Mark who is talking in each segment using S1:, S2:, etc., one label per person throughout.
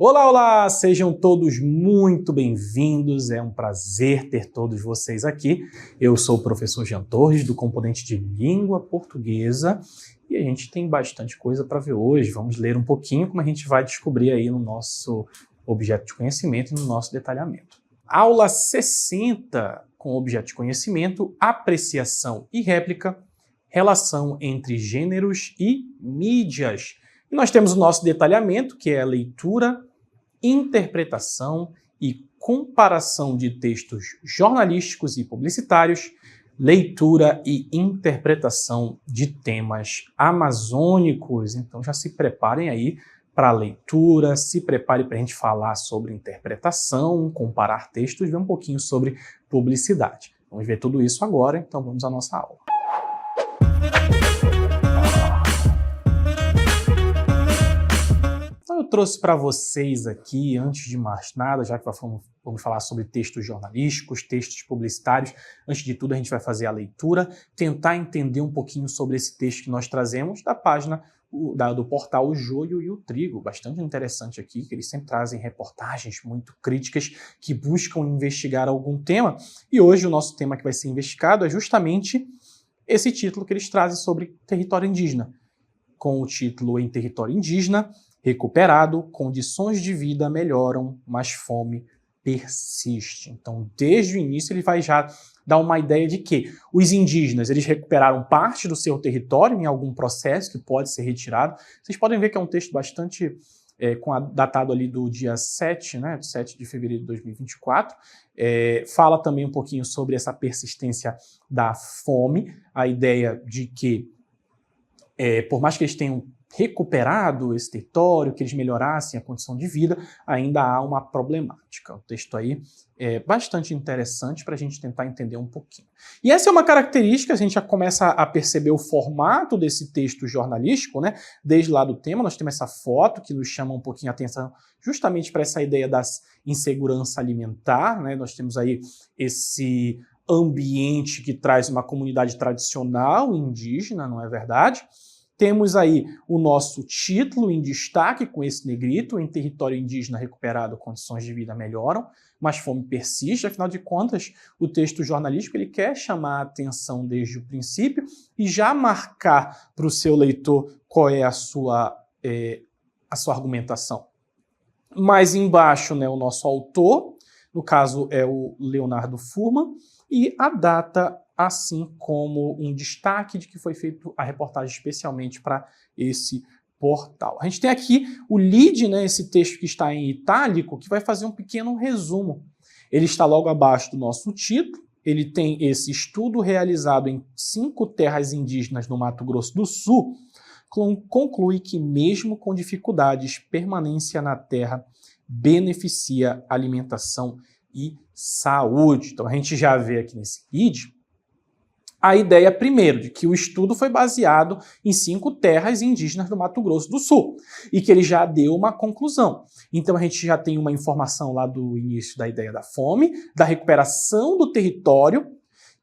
S1: Olá, olá! Sejam todos muito bem-vindos, é um prazer ter todos vocês aqui. Eu sou o professor Jean Torres, do componente de Língua Portuguesa, e a gente tem bastante coisa para ver hoje. Vamos ler um pouquinho como a gente vai descobrir aí no nosso objeto de conhecimento e no nosso detalhamento. Aula 60, com objeto de conhecimento, apreciação e réplica, relação entre gêneros e mídias. E nós temos o nosso detalhamento, que é a leitura, interpretação e comparação de textos jornalísticos e publicitários, leitura e interpretação de temas amazônicos. Então já se preparem aí para a leitura, se prepare para a gente falar sobre interpretação, comparar textos, ver um pouquinho sobre publicidade. Vamos ver tudo isso agora, então vamos à nossa aula. Eu trouxe para vocês aqui, antes de mais nada, já que vamos falar sobre textos jornalísticos, textos publicitários, antes de tudo a gente vai fazer a leitura, tentar entender um pouquinho sobre esse texto que nós trazemos da página do portal O Joio e o Trigo, bastante interessante aqui, que eles sempre trazem reportagens muito críticas que buscam investigar algum tema, e hoje o nosso tema que vai ser investigado é justamente esse título que eles trazem sobre território indígena, com o título Em Território Indígena, recuperado, condições de vida melhoram, mas fome persiste. Então, desde o início, ele vai já dar uma ideia de que os indígenas eles recuperaram parte do seu território em algum processo que pode ser retirado. Vocês podem ver que é um texto bastante datado ali do dia 7, né, 7 de fevereiro de 2024. Fala também um pouquinho sobre essa persistência da fome, a ideia de que, por mais que eles tenham recuperado esse território, que eles melhorassem a condição de vida, ainda há uma problemática. O texto aí é bastante interessante para a gente tentar entender um pouquinho. E essa é uma característica, a gente já começa a perceber o formato desse texto jornalístico, né? Desde lá do tema, nós temos essa foto que nos chama um pouquinho a atenção justamente para essa ideia da insegurança alimentar, né? Nós temos aí esse ambiente que traz uma comunidade tradicional indígena, não é verdade? Temos aí o nosso título em destaque com esse negrito, Em Território Indígena Recuperado, condições de vida melhoram, mas fome persiste. Afinal de contas, o texto jornalístico ele quer chamar a atenção desde o princípio e já marcar para o seu leitor qual é a sua argumentação. Mais embaixo, né, o nosso autor, no caso é o Leonardo Furman, e a data, assim como um destaque de que foi feita a reportagem especialmente para esse portal. A gente tem aqui o lead, né, esse texto que está em itálico, que vai fazer um pequeno resumo. Ele está logo abaixo do nosso título, ele tem esse estudo realizado em 5 terras indígenas no Mato Grosso do Sul, conclui que mesmo com dificuldades, permanência na terra beneficia alimentação e saúde. Então a gente já vê aqui nesse vídeo a ideia, primeiro, de que o estudo foi baseado em 5 terras indígenas do Mato Grosso do Sul e que ele já deu uma conclusão. Então a gente já tem uma informação lá do início da ideia da fome, da recuperação do território,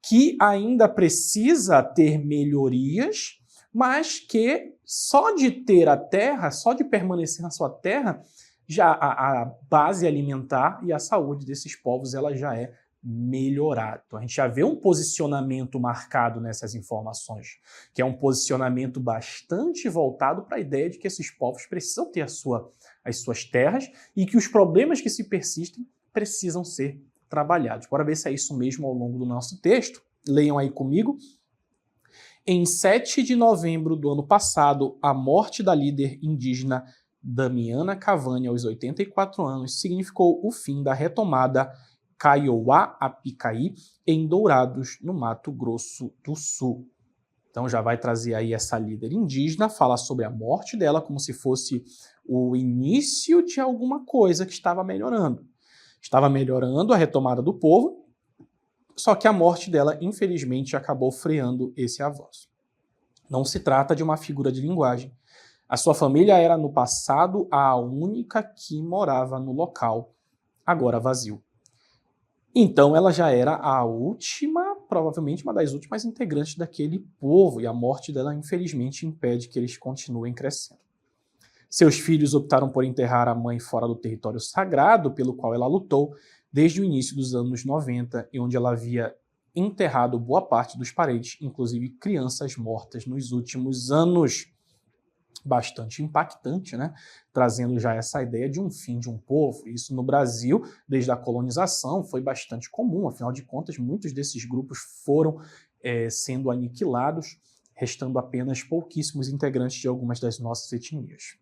S1: que ainda precisa ter melhorias, mas que só de ter a terra, só de permanecer na sua terra, já a base alimentar e a saúde desses povos ela já é melhorada. Então a gente já vê um posicionamento marcado nessas informações, que é um posicionamento bastante voltado para a ideia de que esses povos precisam ter as suas terras e que os problemas que se persistem precisam ser trabalhados. Bora ver se é isso mesmo ao longo do nosso texto. Leiam aí comigo. Em 7 de novembro do ano passado, a morte da líder indígena Damiana Cavani, aos 84 anos, significou o fim da retomada Kaiowá-Apicaí em Dourados, no Mato Grosso do Sul. Então já vai trazer aí essa líder indígena, falar sobre a morte dela como se fosse o início de alguma coisa que estava melhorando. Estava melhorando a retomada do povo, só que a morte dela, infelizmente, acabou freando esse avanço. Não se trata de uma figura de linguagem. A sua família era, no passado, a única que morava no local, agora vazio. Então ela já era a última, provavelmente uma das últimas integrantes daquele povo, e a morte dela, infelizmente, impede que eles continuem crescendo. Seus filhos optaram por enterrar a mãe fora do território sagrado pelo qual ela lutou desde o início dos anos 90 e onde ela havia enterrado boa parte dos parentes, inclusive crianças mortas nos últimos anos. Bastante impactante, né? Trazendo já essa ideia de um fim de um povo. Isso no Brasil, desde a colonização, foi bastante comum. Afinal de contas, muitos desses grupos foram sendo aniquilados, restando apenas pouquíssimos integrantes de algumas das nossas etnias.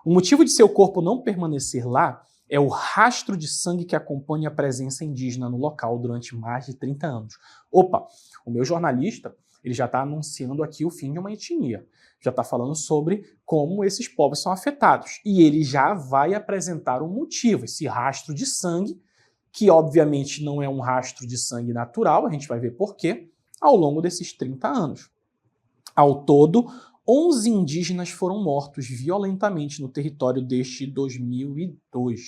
S1: O motivo de seu corpo não permanecer lá é o rastro de sangue que acompanha a presença indígena no local durante mais de 30 anos. Opa, o meu jornalista ele já está anunciando aqui o fim de uma etnia. Já está falando sobre como esses povos são afetados. E ele já vai apresentar um motivo, esse rastro de sangue, que obviamente não é um rastro de sangue natural, a gente vai ver por quê, ao longo desses 30 anos. Ao todo, 11 indígenas foram mortos violentamente no território desde 2002.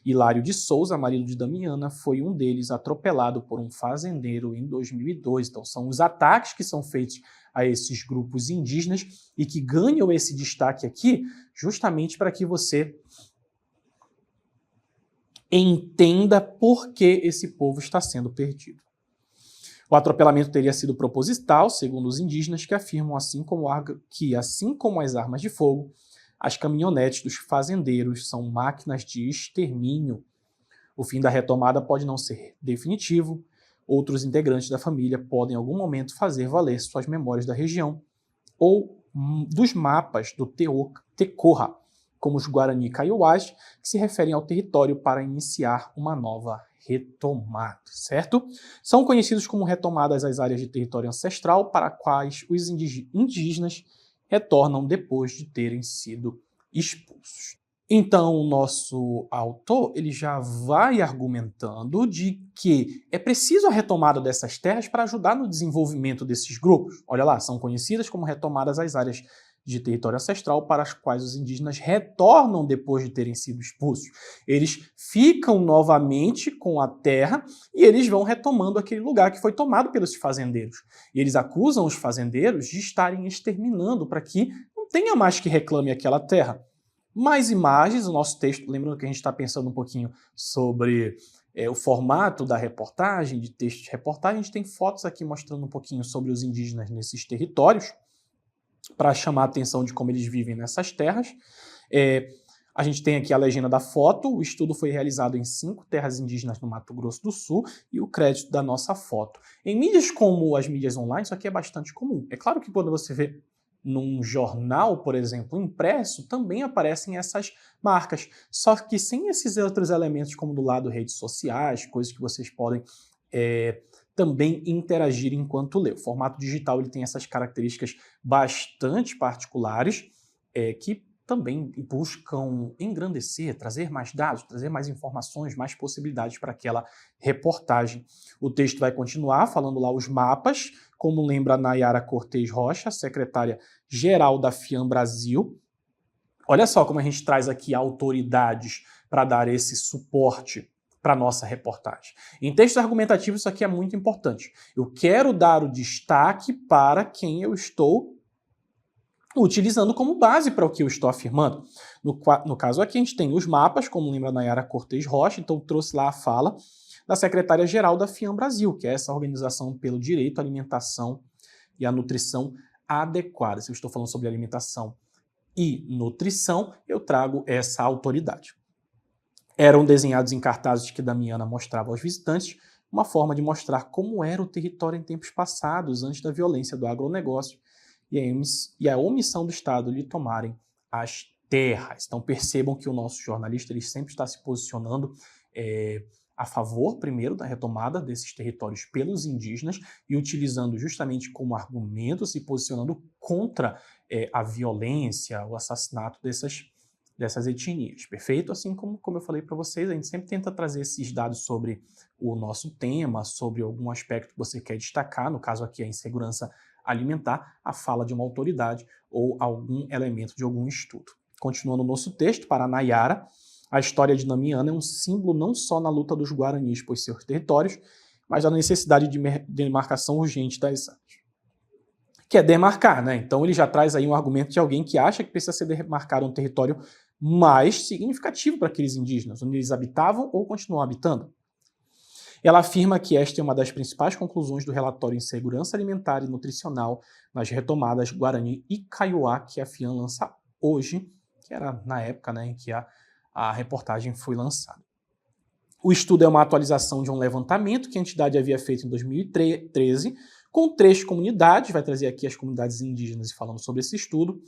S1: Hilário de Souza, marido de Damiana, foi um deles, atropelado por um fazendeiro em 2002. Então são os ataques que são feitos a esses grupos indígenas e que ganham esse destaque aqui justamente para que você entenda por que esse povo está sendo perdido. O atropelamento teria sido proposital, segundo os indígenas, que afirmam assim como as armas de fogo, as caminhonetes dos fazendeiros são máquinas de extermínio. O fim da retomada pode não ser definitivo. Outros integrantes da família podem em algum momento fazer valer suas memórias da região ou dos mapas do Tecorra, como os Guarani Kaiowás, que se referem ao território para iniciar uma nova retomada, certo? São conhecidos como retomadas as áreas de território ancestral para quais os indígenas retornam depois de terem sido expulsos. Então, o nosso autor ele já vai argumentando de que é preciso a retomada dessas terras para ajudar no desenvolvimento desses grupos. Olha lá, são conhecidas como retomadas as áreas de território ancestral para as quais os indígenas retornam depois de terem sido expulsos. Eles ficam novamente com a terra e eles vão retomando aquele lugar que foi tomado pelos fazendeiros. E eles acusam os fazendeiros de estarem exterminando para que não tenha mais que reclame aquela terra. Mais imagens, o nosso texto, lembrando que a gente está pensando um pouquinho sobre o formato da reportagem, de texto de reportagem, a gente tem fotos aqui mostrando um pouquinho sobre os indígenas nesses territórios, para chamar a atenção de como eles vivem nessas terras. A gente tem aqui a legenda da foto, o estudo foi realizado em 5 terras indígenas no Mato Grosso do Sul e o crédito da nossa foto. Em mídias como as mídias online, isso aqui é bastante comum. É claro que quando você vê num jornal, por exemplo, impresso, também aparecem essas marcas, só que sem esses outros elementos como do lado redes sociais, coisas que vocês podem também interagir enquanto lê. O formato digital ele tem essas características bastante particulares que também buscam engrandecer, trazer mais dados, trazer mais informações, mais possibilidades para aquela reportagem. O texto vai continuar falando lá os mapas, como lembra a Nayara Cortez Rocha, secretária-geral da FIAM Brasil. Olha só como a gente traz aqui autoridades para dar esse suporte para a nossa reportagem. Em texto argumentativo, isso aqui é muito importante. Eu quero dar o destaque para quem eu estou utilizando como base para o que eu estou afirmando. No caso aqui, a gente tem os mapas, como lembra a Nayara Cortez Rocha, então trouxe lá a fala da secretária-geral da FIAM Brasil, que é essa organização pelo direito à alimentação e à nutrição adequada. Se eu estou falando sobre alimentação e nutrição, eu trago essa autoridade. Eram desenhados em cartazes que Damiana mostrava aos visitantes uma forma de mostrar como era o território em tempos passados, antes da violência do agronegócio e a omissão do Estado de tomarem as terras. Então percebam que o nosso jornalista ele sempre está se posicionando a favor, primeiro, da retomada desses territórios pelos indígenas e utilizando justamente como argumento, se posicionando contra a violência, o assassinato dessas etnias, perfeito? Assim como eu falei para vocês, a gente sempre tenta trazer esses dados sobre o nosso tema, sobre algum aspecto que você quer destacar, no caso aqui a insegurança alimentar, a fala de uma autoridade ou algum elemento de algum estudo. Continuando o nosso texto, para Nayara, a história de Damiana é um símbolo não só na luta dos Guaranis por seus territórios, mas da necessidade de demarcação urgente das áreas. que é demarcar, né? Então ele já traz aí um argumento de alguém que acha que precisa ser demarcado um território mais significativo para aqueles indígenas, onde eles habitavam ou continuam habitando. Ela afirma que esta é uma das principais conclusões do relatório em segurança alimentar e nutricional nas retomadas Guarani e Kaiowá, que a FIAN lança hoje, que era na época, né, em que a reportagem foi lançada. O estudo é uma atualização de um levantamento que a entidade havia feito em 2013, com 3 comunidades, vai trazer aqui as comunidades indígenas e falando sobre esse estudo: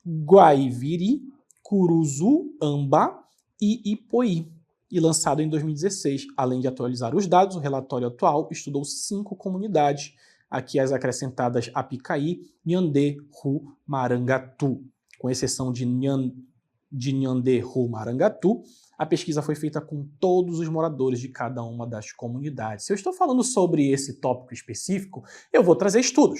S1: Guaiviri, Curuzu-Amba e Ipoí, e lançado em 2016. Além de atualizar os dados, o relatório atual estudou 5 comunidades, aqui as acrescentadas Apicaí, Nhandê, Ru, Marangatu. Com exceção de Nhandê, Ru, Marangatu, a pesquisa foi feita com todos os moradores de cada uma das comunidades. Se eu estou falando sobre esse tópico específico, eu vou trazer estudos.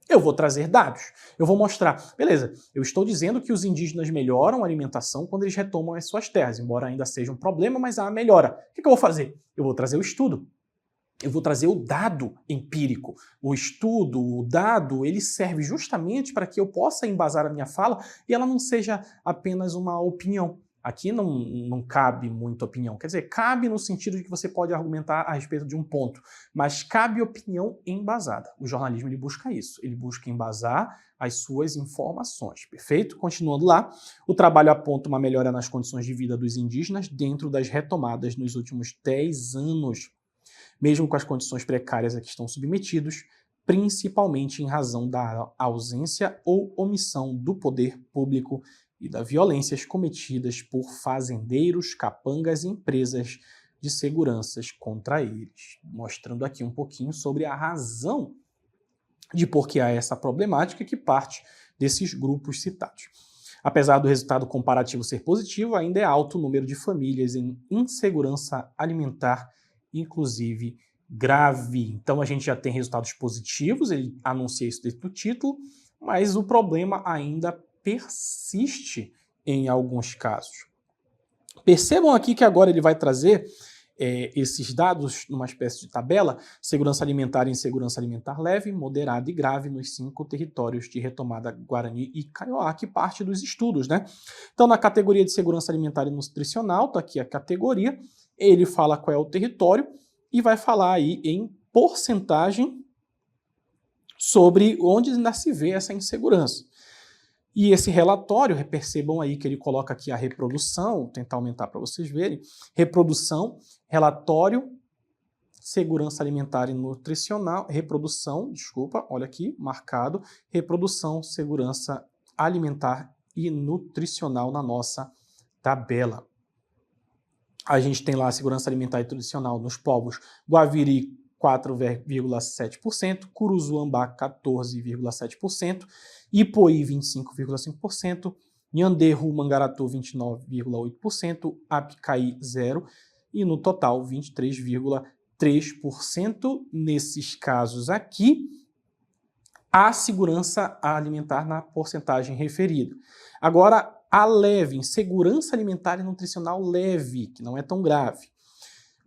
S1: Eu vou trazer dados, eu vou mostrar, beleza, eu estou dizendo que os indígenas melhoram a alimentação quando eles retomam as suas terras, embora ainda seja um problema, mas há melhora. O que eu vou fazer? Eu vou trazer o estudo, eu vou trazer o dado empírico. O estudo, o dado, ele serve justamente para que eu possa embasar a minha fala e ela não seja apenas uma opinião. Aqui não cabe muita opinião. Quer dizer, cabe no sentido de que você pode argumentar a respeito de um ponto, mas cabe opinião embasada. O jornalismo ele busca isso, ele busca embasar as suas informações, perfeito? Continuando lá, o trabalho aponta uma melhora nas condições de vida dos indígenas dentro das retomadas nos últimos 10 anos, mesmo com as condições precárias a que estão submetidos, principalmente em razão da ausência ou omissão do poder público e das violências cometidas por fazendeiros, capangas e empresas de seguranças contra eles. Mostrando aqui um pouquinho sobre a razão de por que há essa problemática que parte desses grupos citados. Apesar do resultado comparativo ser positivo, ainda é alto o número de famílias em insegurança alimentar, inclusive grave. Então a gente já tem resultados positivos, ele anuncia isso dentro do título, mas o problema ainda persiste em alguns casos. Percebam aqui que agora ele vai trazer esses dados numa espécie de tabela: segurança alimentar e insegurança alimentar leve, moderada e grave nos 5 territórios de retomada Guarani e Kaiowá, que parte dos estudos, né? Então, na categoria de segurança alimentar e nutricional, tá aqui a categoria, ele fala qual é o território e vai falar aí em porcentagem sobre onde ainda se vê essa insegurança. E esse relatório, percebam aí que ele coloca aqui a reprodução, vou tentar aumentar para vocês verem, reprodução, relatório, segurança alimentar e nutricional, reprodução, desculpa, olha aqui, marcado, reprodução, segurança alimentar e nutricional na nossa tabela. A gente tem lá a segurança alimentar e nutricional nos povos Guaviri, 4,7%, Curuzu-Amba, 14,7%, Ipoí, 25,5%, Nhandê, Ru, Mangaratu, 29,8%, Apicaí, 0%, e no total, 23,3%. Nesses casos aqui, a segurança alimentar na porcentagem referida. Agora, a leve, insegurança alimentar e nutricional leve, que não é tão grave.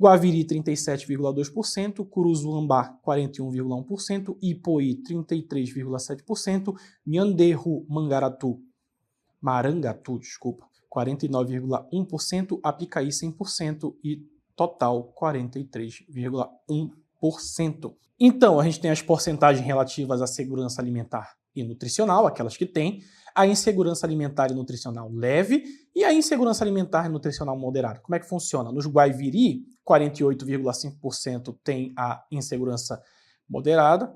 S1: Guaviri, 37,2%, Curuzu-Amba, 41,1%, Ipoí, 33,7%, Nhandê, Ru, Marangatu, 49,1%, Apicaí, 100% e total 43,1%. Então, a gente tem as porcentagens relativas à segurança alimentar e nutricional, aquelas que têm, a insegurança alimentar e nutricional leve e a insegurança alimentar e nutricional moderada. Como é que funciona? Nos Guaiviri, 48,5% tem a insegurança moderada,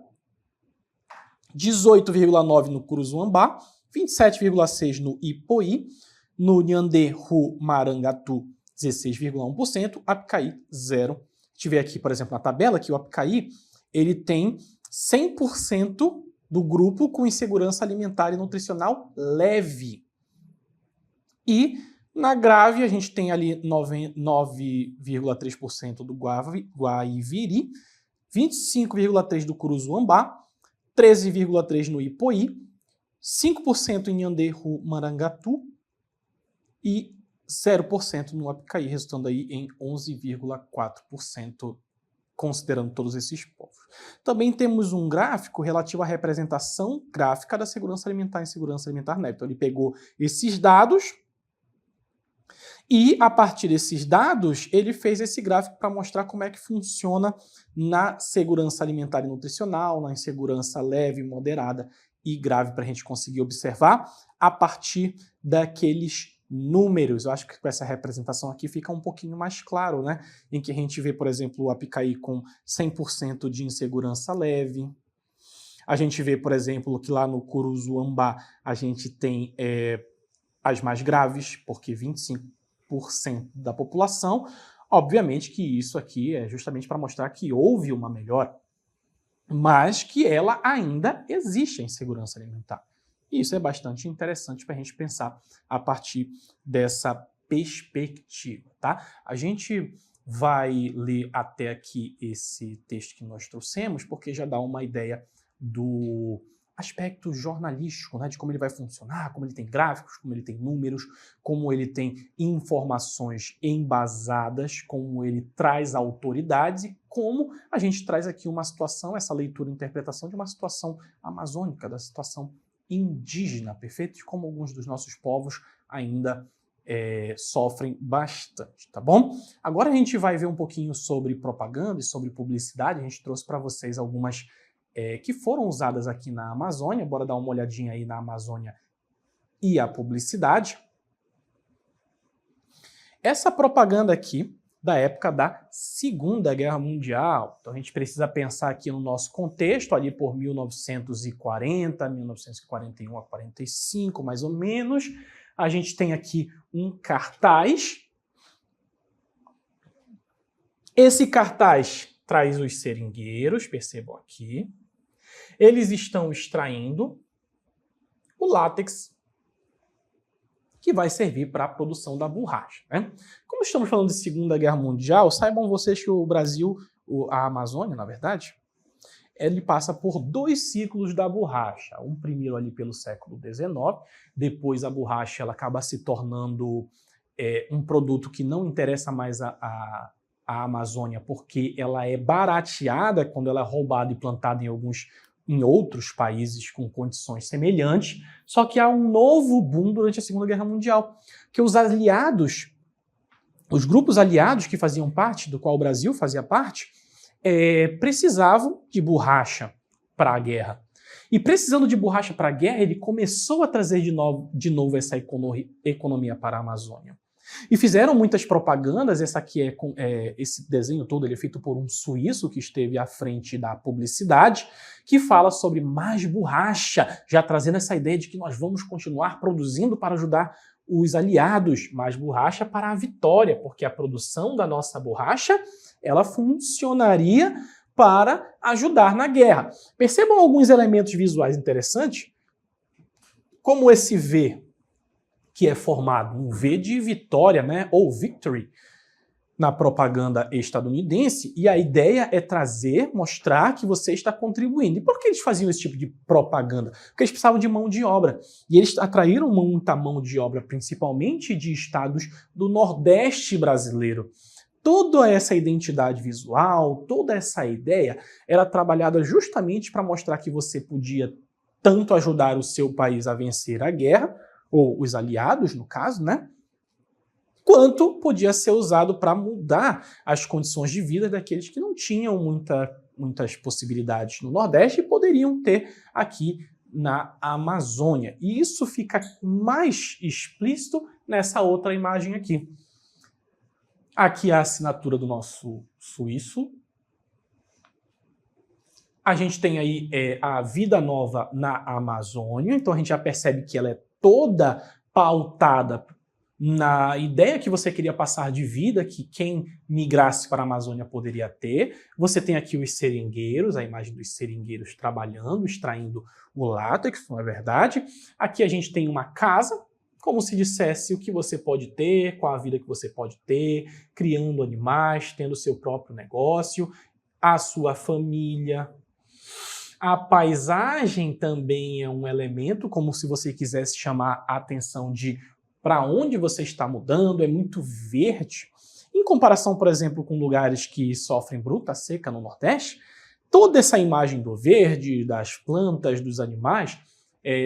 S1: 18,9% no Curuzu-Amba, 27,6% no Ipoí, no Nhandê, Ru, Marangatu, 16,1%, Apicaí, 0%. Se tiver aqui, por exemplo, na tabela, que o Apicaí ele tem 100% do grupo com insegurança alimentar e nutricional leve. E na grave a gente tem ali 9,3% do Guaiviri, 25,3% do Curuzu-Amba, 13,3% no Ipoí, 5% em Nhandê, Ru, Marangatu e 0% no Apicaí, resultando aí em 11,4% considerando todos esses povos. Também temos um gráfico relativo à representação gráfica da segurança alimentar e insegurança alimentar NEP. Então ele pegou esses dados e, a partir desses dados, ele fez esse gráfico para mostrar como é que funciona na segurança alimentar e nutricional, na insegurança leve, moderada e grave, para a gente conseguir observar a partir daqueles números. Eu acho que com essa representação aqui fica um pouquinho mais claro, né? Em que a gente vê, por exemplo, o Apicaí com 100% de insegurança leve. A gente vê, por exemplo, que lá no Curuzuambá a gente tem as mais graves, porque 25% da população. Obviamente que isso aqui é justamente para mostrar que houve uma melhora, mas que ela ainda existe, a insegurança alimentar. E isso é bastante interessante para a gente pensar a partir dessa perspectiva, tá? A gente vai ler até aqui esse texto que nós trouxemos, porque já dá uma ideia do aspecto jornalístico, né, de como ele vai funcionar, como ele tem gráficos, como ele tem números, como ele tem informações embasadas, como ele traz autoridades e como a gente traz aqui uma situação, essa leitura e interpretação de uma situação amazônica, da situação indígena, perfeito? De como alguns dos nossos povos ainda sofrem bastante, tá bom? Agora a gente vai ver um pouquinho sobre propaganda e sobre publicidade. A gente trouxe para vocês algumas que foram usadas aqui na Amazônia. Bora dar uma olhadinha aí na Amazônia e a publicidade. Essa propaganda aqui, da época da Segunda Guerra Mundial. Então a gente precisa pensar aqui no nosso contexto, ali por 1940, 1941 a 45, mais ou menos. A gente tem aqui um cartaz. Esse cartaz traz os seringueiros, percebam aqui. Eles estão extraindo o látex que vai servir para a produção da borracha, né? Como estamos falando de Segunda Guerra Mundial, saibam vocês que o Brasil, a Amazônia, na verdade, ele passa por 2 ciclos da borracha. Um primeiro ali pelo século XIX, depois a borracha ela acaba se tornando um produto que não interessa mais a Amazônia, porque ela é barateada quando ela é roubada e plantada em outros países com condições semelhantes, só que há um novo boom durante a Segunda Guerra Mundial, que os aliados, os grupos aliados que faziam parte, do qual o Brasil fazia parte, precisavam de borracha para a guerra. E precisando de borracha para a guerra, ele começou a trazer de novo essa economia para a Amazônia. E fizeram muitas propagandas. Essa aqui esse desenho todo ele é feito por um suíço que esteve à frente da publicidade, que fala sobre mais borracha, já trazendo essa ideia de que nós vamos continuar produzindo para ajudar os aliados, mais borracha para a vitória, porque a produção da nossa borracha ela funcionaria para ajudar na guerra. Percebam alguns elementos visuais interessantes, como esse V, que é formado um V de vitória, né, ou victory, na propaganda estadunidense, e a ideia é mostrar que você está contribuindo. E por que eles faziam esse tipo de propaganda? Porque eles precisavam de mão de obra, e eles atraíram muita mão de obra, principalmente de estados do Nordeste brasileiro. Toda essa identidade visual, toda essa ideia, era trabalhada justamente para mostrar que você podia tanto ajudar o seu país a vencer a guerra, ou os aliados, no caso, né? Quanto podia ser usado para mudar as condições de vida daqueles que não tinham muitas possibilidades no Nordeste e poderiam ter aqui na Amazônia. E isso fica mais explícito nessa outra imagem aqui. Aqui a assinatura do nosso suíço. A gente tem aí a Vida Nova na Amazônia, então a gente já percebe que ela é toda pautada na ideia que você queria passar de vida, que quem migrasse para a Amazônia poderia ter. Você tem aqui os seringueiros, a imagem dos seringueiros trabalhando, extraindo o látex, não é verdade? Aqui a gente tem uma casa, como se dissesse o que você pode ter, qual a vida que você pode ter, criando animais, tendo seu próprio negócio, a sua família. A paisagem também é um elemento, como se você quisesse chamar a atenção de para onde você está mudando, é muito verde. Em comparação, por exemplo, com lugares que sofrem bruta seca no Nordeste, toda essa imagem do verde, das plantas, dos animais,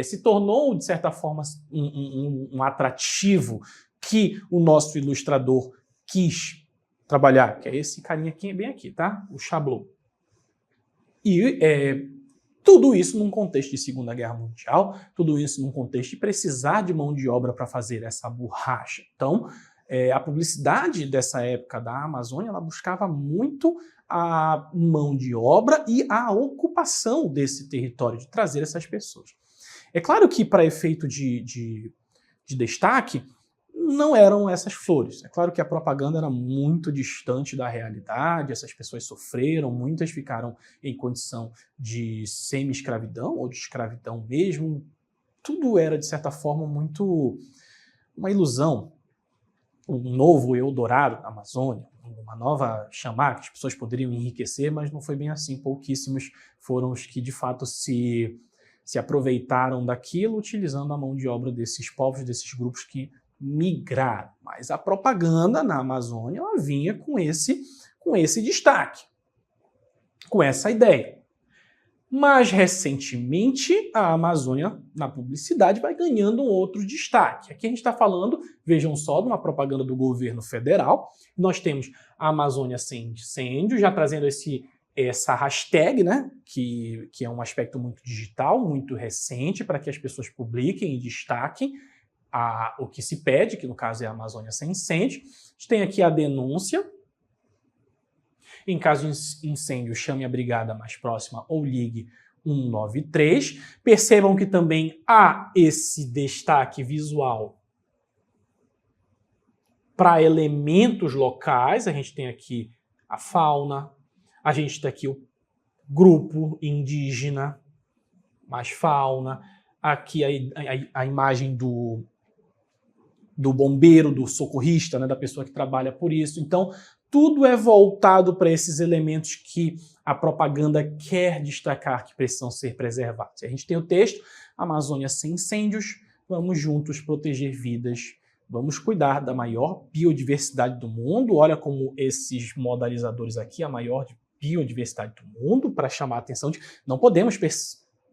S1: se tornou, de certa forma, um atrativo que o nosso ilustrador quis trabalhar, que é esse carinha aqui, bem aqui, tá? O Chablot. E tudo isso num contexto de Segunda Guerra Mundial, tudo isso num contexto de precisar de mão de obra para fazer essa borracha. Então, a publicidade dessa época da Amazônia, ela buscava muito a mão de obra e a ocupação desse território, de trazer essas pessoas. É claro que, para efeito de destaque, não eram essas flores. É claro que a propaganda era muito distante da realidade, essas pessoas sofreram, muitas ficaram em condição de semi-escravidão ou de escravidão mesmo. Tudo era, de certa forma, muito uma ilusão. Um novo Eldorado na Amazônia, uma nova chamada que as pessoas poderiam enriquecer, mas não foi bem assim. Pouquíssimos foram os que, de fato, se aproveitaram daquilo, utilizando a mão de obra desses povos, desses grupos que migraram. Mas a propaganda na Amazônia, ela vinha com esse destaque, com essa ideia. Mas, recentemente, a Amazônia, na publicidade, vai ganhando um outro destaque. Aqui a gente está falando, vejam só, de uma propaganda do governo federal. Nós temos a Amazônia sem incêndio, já trazendo essa hashtag, né, que é um aspecto muito digital, muito recente, para que as pessoas publiquem e destaquem o que se pede, que no caso é a Amazônia sem incêndio. A gente tem aqui a denúncia. Em caso de incêndio, chame a brigada mais próxima ou ligue 193. Percebam que também há esse destaque visual para elementos locais. A gente tem aqui a fauna, a gente tem aqui o grupo indígena, mais fauna, aqui a imagem do bombeiro, do socorrista, né, da pessoa que trabalha por isso. Então, tudo é voltado para esses elementos que a propaganda quer destacar que precisam ser preservados. A gente tem o texto, Amazônia sem incêndios, vamos juntos proteger vidas, vamos cuidar da maior biodiversidade do mundo. Olha como esses modalizadores aqui, a maior biodiversidade do mundo, para chamar a atenção de não podemos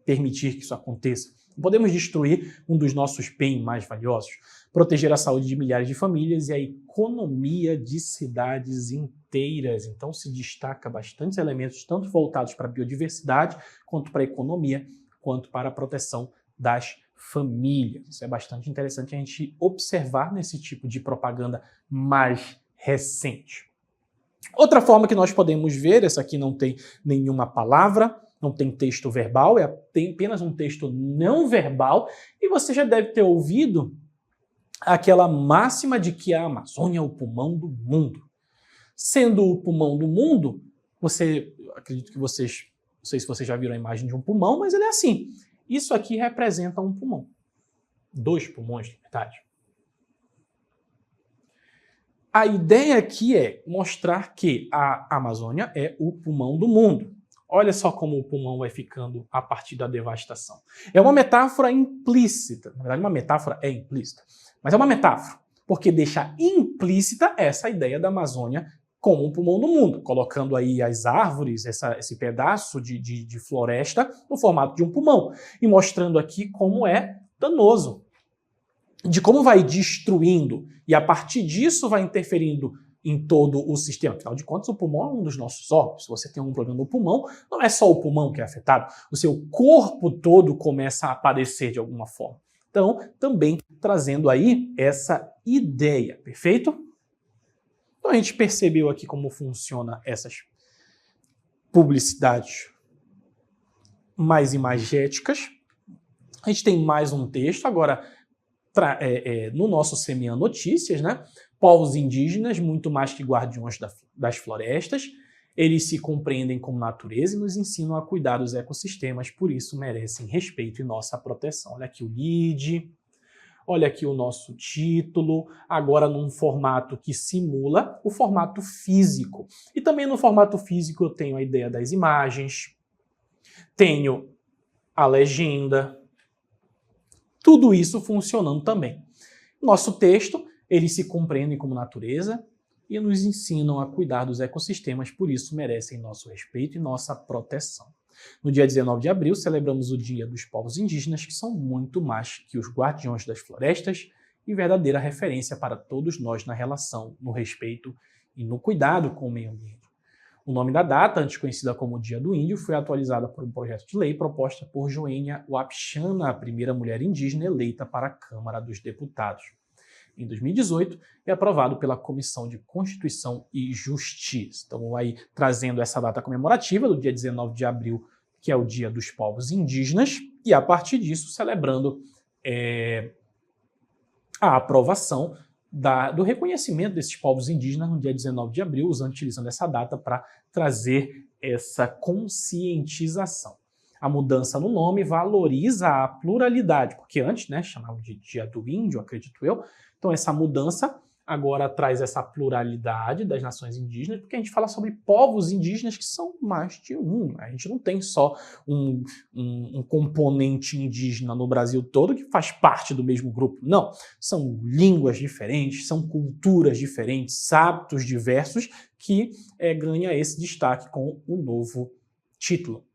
S1: permitir que isso aconteça. Não podemos destruir um dos nossos bens mais valiosos. Proteger a saúde de milhares de famílias e a economia de cidades inteiras. Então se destaca bastantes elementos, tanto voltados para a biodiversidade, quanto para a economia, quanto para a proteção das famílias. Isso é bastante interessante a gente observar nesse tipo de propaganda mais recente. Outra forma que nós podemos ver, essa aqui não tem nenhuma palavra, não tem texto verbal, tem apenas um texto não verbal, e você já deve ter ouvido aquela máxima de que a Amazônia é o pulmão do mundo. Sendo o pulmão do mundo, acredito que vocês, não sei se vocês já viram a imagem de um pulmão, mas ele é assim. Isso aqui representa um pulmão. 2 pulmões, na verdade. A ideia aqui é mostrar que a Amazônia é o pulmão do mundo. Olha só como o pulmão vai ficando a partir da devastação. É uma metáfora implícita. Na verdade, uma metáfora é implícita. Mas é uma metáfora, porque deixa implícita essa ideia da Amazônia como um pulmão do mundo, colocando aí as árvores, esse pedaço de floresta no formato de um pulmão, e mostrando aqui como é danoso, de como vai destruindo, e a partir disso vai interferindo em todo o sistema. Afinal de contas, o pulmão é um dos nossos órgãos. Se você tem um problema no pulmão, não é só o pulmão que é afetado, o seu corpo todo começa a padecer de alguma forma. Então, também trazendo aí essa ideia, perfeito? Então, a gente percebeu aqui como funciona essas publicidades mais imagéticas. A gente tem mais um texto, agora no nosso Semeando Notícias, né? Povos indígenas, muito mais que guardiões das florestas, eles se compreendem como natureza e nos ensinam a cuidar dos ecossistemas, por isso merecem respeito e nossa proteção. Olha aqui o lead, olha aqui o nosso título, agora num formato que simula o formato físico. E também no formato físico eu tenho a ideia das imagens, tenho a legenda, tudo isso funcionando também. Nosso texto, eles se compreendem como natureza, e nos ensinam a cuidar dos ecossistemas, por isso merecem nosso respeito e nossa proteção. No dia 19 de abril, celebramos o Dia dos Povos Indígenas, que são muito mais que os guardiões das florestas e verdadeira referência para todos nós na relação, no respeito e no cuidado com o meio ambiente. O nome da data, antes conhecida como Dia do Índio, foi atualizada por um projeto de lei proposta por Joênia Wapichana, a primeira mulher indígena eleita para a Câmara dos Deputados. Em 2018, é aprovado pela Comissão de Constituição e Justiça. Então, aí trazendo essa data comemorativa do dia 19 de abril, que é o Dia dos Povos Indígenas, e a partir disso celebrando a aprovação do reconhecimento desses povos indígenas no dia 19 de abril, utilizando essa data para trazer essa conscientização. A mudança no nome valoriza a pluralidade, porque antes, chamavam de Dia do Índio, acredito eu. Então essa mudança agora traz essa pluralidade das nações indígenas, porque a gente fala sobre povos indígenas que são mais de um. A gente não tem só um componente indígena no Brasil todo que faz parte do mesmo grupo. Não, são línguas diferentes, são culturas diferentes, hábitos diversos que ganha esse destaque com o novo título.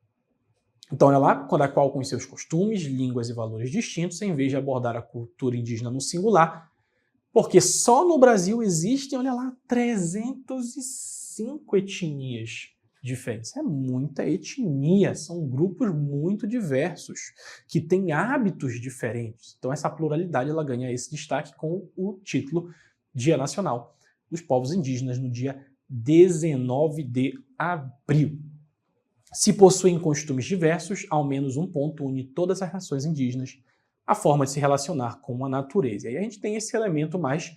S1: Então, olha lá, cada qual com seus costumes, línguas e valores distintos, em vez de abordar a cultura indígena no singular, porque só no Brasil existem, olha lá, 305 etnias diferentes. É muita etnia, são grupos muito diversos, que têm hábitos diferentes. Então, essa pluralidade ela ganha esse destaque com o título Dia Nacional dos Povos Indígenas, no dia 19 de abril. Se possuem costumes diversos, ao menos um ponto une todas as nações indígenas, a forma de se relacionar com a natureza. E aí a gente tem esse elemento mais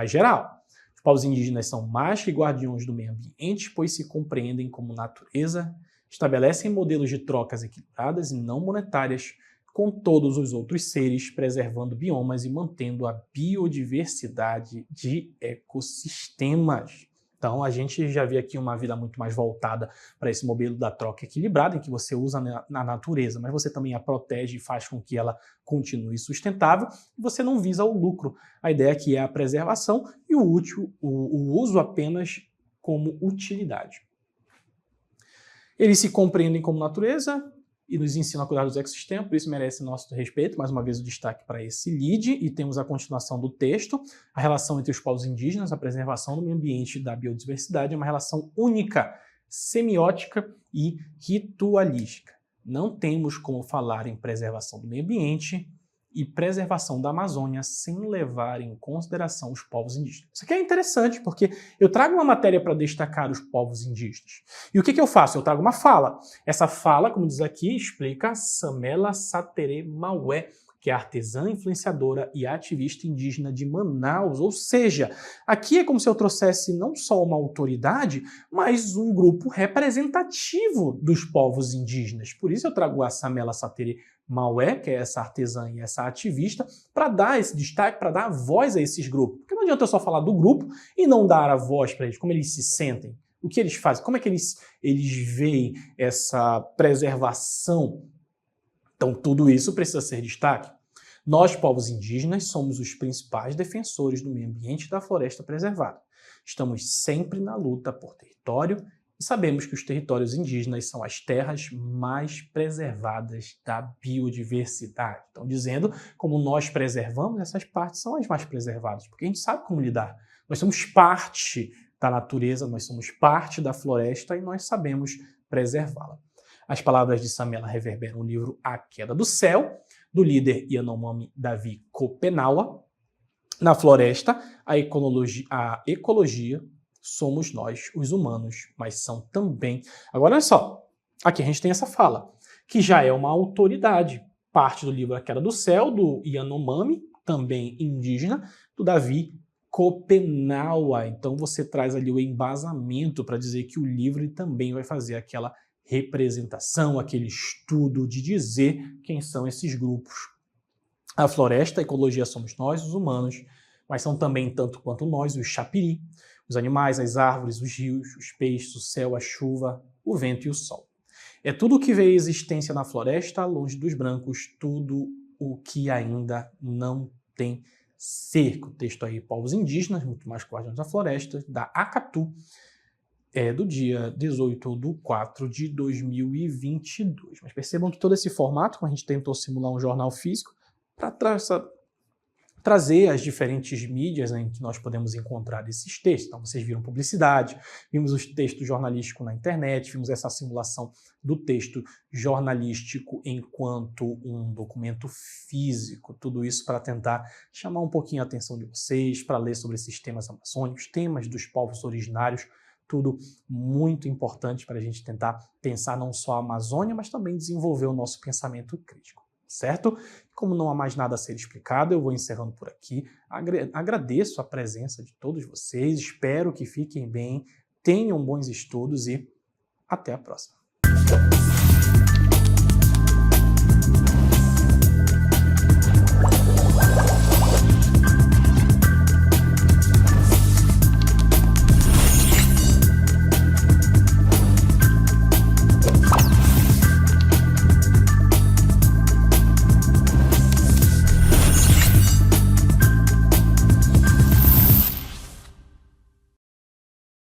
S1: geral. Os povos indígenas são mais que guardiões do meio ambiente, pois se compreendem como natureza, estabelecem modelos de trocas equilibradas e não monetárias com todos os outros seres, preservando biomas e mantendo a biodiversidade de ecossistemas. Então, a gente já vê aqui uma vida muito mais voltada para esse modelo da troca equilibrada, em que você usa na natureza, mas você também a protege e faz com que ela continue sustentável, e você não visa o lucro. A ideia aqui é a preservação e o uso apenas como utilidade. Eles se compreendem como natureza e nos ensinam a cuidar dos ecossistemas, por isso merece nosso respeito. Mais uma vez o destaque para esse lead, e temos a continuação do texto. A relação entre os povos indígenas, a preservação do meio ambiente e da biodiversidade é uma relação única, semiótica e ritualística. Não temos como falar em preservação do meio ambiente e preservação da Amazônia sem levar em consideração os povos indígenas. Isso aqui é interessante, porque eu trago uma matéria para destacar os povos indígenas. E o que eu faço? Eu trago uma fala. Essa fala, como diz aqui, explica Samela Satere Maué, que é artesã, influenciadora e ativista indígena de Manaus. Ou seja, aqui é como se eu trouxesse não só uma autoridade, mas um grupo representativo dos povos indígenas. Por isso eu trago a Samela Satere Maué, que é essa artesã e essa ativista, para dar esse destaque, para dar voz a esses grupos. Porque não adianta eu só falar do grupo e não dar a voz para eles, como eles se sentem, o que eles fazem, como é que eles veem essa preservação. Então, tudo isso precisa ser destaque. Nós, povos indígenas, somos os principais defensores do meio ambiente e da floresta preservada. Estamos sempre na luta por território e sabemos que os territórios indígenas são as terras mais preservadas da biodiversidade. Então, dizendo como nós preservamos, essas partes são as mais preservadas, porque a gente sabe como lidar. Nós somos parte da natureza, nós somos parte da floresta e nós sabemos preservá-la. As palavras de Samela reverberam o livro A Queda do Céu, do líder Yanomami Davi Kopenawa. Na floresta, a ecologia somos nós, os humanos, mas são também... Agora, olha só, aqui a gente tem essa fala, que já é uma autoridade. Parte do livro A Queda do Céu, do Yanomami, também indígena, do Davi Kopenawa. Então você traz ali o embasamento para dizer que o livro também vai fazer aquela representação, aquele estudo de dizer quem são esses grupos. A floresta, a ecologia somos nós, os humanos, mas são também, tanto quanto nós, os chapiri, os animais, as árvores, os rios, os peixes, o céu, a chuva, o vento e o sol. É tudo o que vê existência na floresta, longe dos brancos, tudo o que ainda não tem cerca. O texto aí, Povos Indígenas, muito mais que Guardiões da Floresta, da Acatu, do dia 18/4/2022. Mas percebam que todo esse formato, como a gente tentou simular um jornal físico, para trazer as diferentes mídias, né, em que nós podemos encontrar esses textos. Então, vocês viram publicidade, vimos os textos jornalísticos na internet, vimos essa simulação do texto jornalístico enquanto um documento físico. Tudo isso para tentar chamar um pouquinho a atenção de vocês, para ler sobre esses temas amazônicos, temas dos povos originários, tudo muito importante para a gente tentar pensar não só a Amazônia, mas também desenvolver o nosso pensamento crítico, certo? Como não há mais nada a ser explicado, eu vou encerrando por aqui. Agradeço a presença de todos vocês, espero que fiquem bem, tenham bons estudos e até a próxima.